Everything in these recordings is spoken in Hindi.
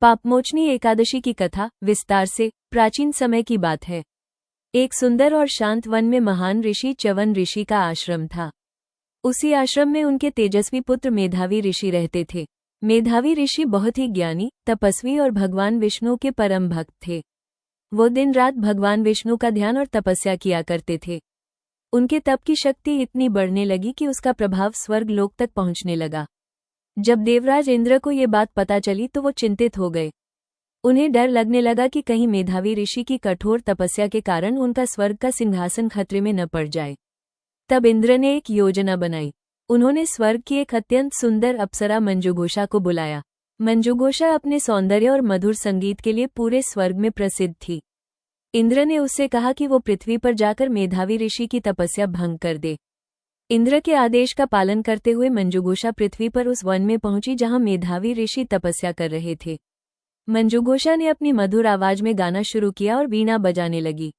पापमोचनी एकादशी की कथा विस्तार से प्राचीन समय की बात है। एक सुंदर और शांत वन में महान ऋषि च्यवन ऋषि का आश्रम था। उसी आश्रम में उनके तेजस्वी पुत्र मेधावी ऋषि रहते थे। मेधावी ऋषि बहुत ही ज्ञानी, तपस्वी और भगवान विष्णु के परम भक्त थे। वो दिन रात भगवान विष्णु का ध्यान और तपस्या किया करते थे। उनके तप की शक्ति इतनी बढ़ने लगी कि उसका प्रभाव स्वर्ग लोक तक पहुंचने लगा। जब देवराज इंद्र को ये बात पता चली तो वो चिंतित हो गए। उन्हें डर लगने लगा कि कहीं मेधावी ऋषि की कठोर तपस्या के कारण उनका स्वर्ग का सिंहासन खतरे में न पड़ जाए। तब इंद्र ने एक योजना बनाई। उन्होंने स्वर्ग की एक अत्यंत सुंदर अप्सरा मंजुघोषा को बुलाया। मंजुघोषा अपने सौंदर्य और मधुर संगीत के लिए पूरे स्वर्ग में प्रसिद्ध थी। इंद्र ने उससे कहा कि वो पृथ्वी पर जाकर मेधावी ऋषि की तपस्या भंग कर दे। इंद्र के आदेश का पालन करते हुए मंजुघोषा पृथ्वी पर उस वन में पहुंची जहां मेधावी ऋषि तपस्या कर रहे थे। मंजुघोषा ने अपनी मधुर आवाज में गाना शुरू किया और वीणा बजाने लगी।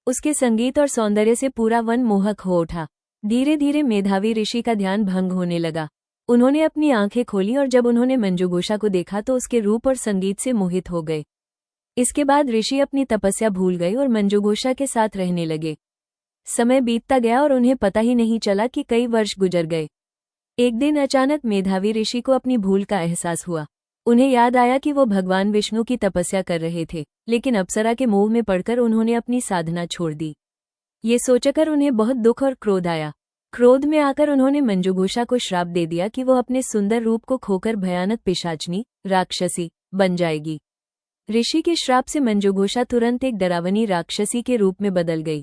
उसके संगीत और सौंदर्य से पूरा वन मोहक हो उठा। धीरे धीरे मेधावी ऋषि का ध्यान भंग होने लगा। उन्होंने अपनी आंखें खोली और जब उन्होंने मंजुघोषा को देखा तो उसके रूप और संगीत से मोहित हो गए। इसके बाद ऋषि अपनी तपस्या भूल गए और मंजुघोषा के साथ रहने लगे। समय बीतता गया और उन्हें पता ही नहीं चला कि कई वर्ष गुजर गए। एक दिन अचानक मेधावी ऋषि को अपनी भूल का एहसास हुआ। उन्हें याद आया कि वो भगवान विष्णु की तपस्या कर रहे थे, लेकिन अप्सरा के मोह में पड़कर उन्होंने अपनी साधना छोड़ दी। ये सोचकर उन्हें बहुत दुख और क्रोध आया। क्रोध में आकर उन्होंने मंजुघोषा को श्राप दे दिया कि वो अपने सुंदर रूप को खोकर भयानक पिशाचनी, राक्षसी बन जाएगी। ऋषि के श्राप से मंजुघोषा तुरंत एक डरावनी राक्षसी के रूप में बदल गई।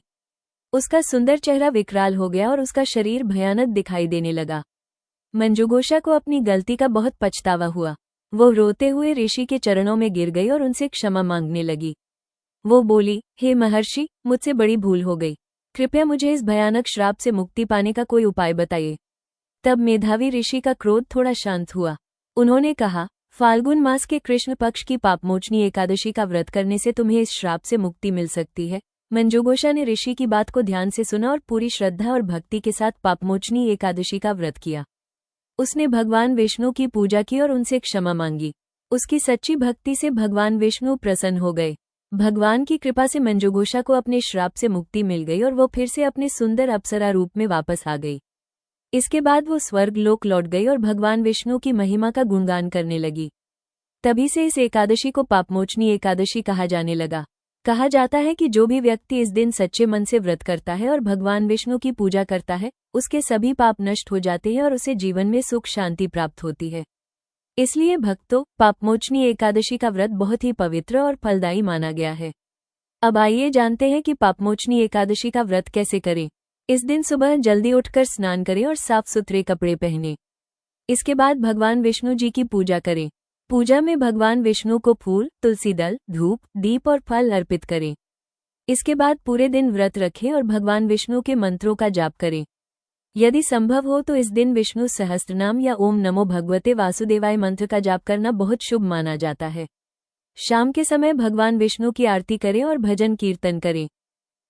उसका सुंदर चेहरा विकराल हो गया और उसका शरीर भयानक दिखाई देने लगा। मंजुघोषा को अपनी गलती का बहुत पछतावा हुआ। वो रोते हुए ऋषि के चरणों में गिर गई और उनसे क्षमा मांगने लगी। वो बोली, हे महर्षि, मुझसे बड़ी भूल हो गई। कृपया मुझे इस भयानक श्राप से मुक्ति पाने का कोई उपाय बताइए। तब मेधावी ऋषि का क्रोध थोड़ा शांत हुआ। उन्होंने कहा, फाल्गुन मास के कृष्ण पक्ष की पापमोचनी एकादशी का व्रत करने से तुम्हें इस श्राप से मुक्ति मिल सकती है। मंजुघोषा ने ऋषि की बात को ध्यान से सुना और पूरी श्रद्धा और भक्ति के साथ पापमोचनी एकादशी का व्रत किया। उसने भगवान विष्णु की पूजा की और उनसे क्षमा मांगी। उसकी सच्ची भक्ति से भगवान विष्णु प्रसन्न हो गए। भगवान की कृपा से मंजुघोषा को अपने श्राप से मुक्ति मिल गई और वो फिर से अपने सुंदर अप्सरा रूप में वापस आ गई। इसके बाद वो स्वर्ग लोक लौट गई और भगवान विष्णु की महिमा का गुणगान करने लगी। तभी से इस एकादशी को पापमोचनी एकादशी कहा जाने लगा। कहा जाता है कि जो भी व्यक्ति इस दिन सच्चे मन से व्रत करता है और भगवान विष्णु की पूजा करता है, उसके सभी पाप नष्ट हो जाते हैं और उसे जीवन में सुख शांति प्राप्त होती है। इसलिए भक्तों, पापमोचनी एकादशी का व्रत बहुत ही पवित्र और फलदायी माना गया है। अब आइए जानते हैं कि पापमोचनी एकादशी का व्रत कैसे करें। इस दिन सुबह जल्दी उठकर स्नान करें और साफ सुथरे कपड़े पहनें। इसके बाद भगवान विष्णु जी की पूजा करें। पूजा में भगवान विष्णु को फूल, तुलसी दल, धूप, दीप और फल अर्पित करें। इसके बाद पूरे दिन व्रत रखें और भगवान विष्णु के मंत्रों का जाप करें। यदि संभव हो तो इस दिन विष्णु सहस्त्रनाम या ओम नमो भगवते वासुदेवाय मंत्र का जाप करना बहुत शुभ माना जाता है। शाम के समय भगवान विष्णु की आरती करें और भजन कीर्तन करें।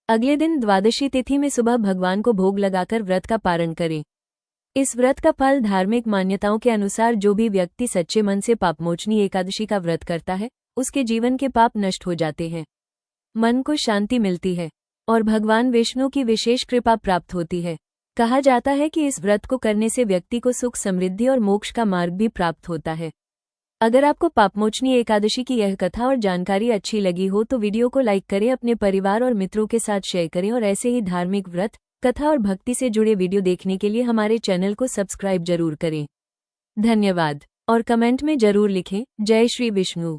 अगले दिन द्वादशी तिथि में सुबह भगवान को भोग लगाकर व्रत का पारण करें। इस व्रत का फल धार्मिक मान्यताओं के अनुसार जो भी व्यक्ति सच्चे मन से पापमोचनी एकादशी का व्रत करता है, उसके जीवन के पाप नष्ट हो जाते हैं, मन को शांति मिलती है और भगवान विष्णु की विशेष कृपा प्राप्त होती है। कहा जाता है कि इस व्रत को करने से व्यक्ति को सुख, समृद्धि और मोक्ष का मार्ग भी प्राप्त होता है। अगर आपको पापमोचनी एकादशी की यह कथा और जानकारी अच्छी लगी हो तो वीडियो को लाइक करें, अपने परिवार और मित्रों के साथ शेयर करें और ऐसे ही धार्मिक व्रत, कथा और भक्ति से जुड़े वीडियो देखने के लिए हमारे चैनल को सब्सक्राइब जरूर करें। धन्यवाद और कमेंट में जरूर लिखें, जय श्री विष्णु।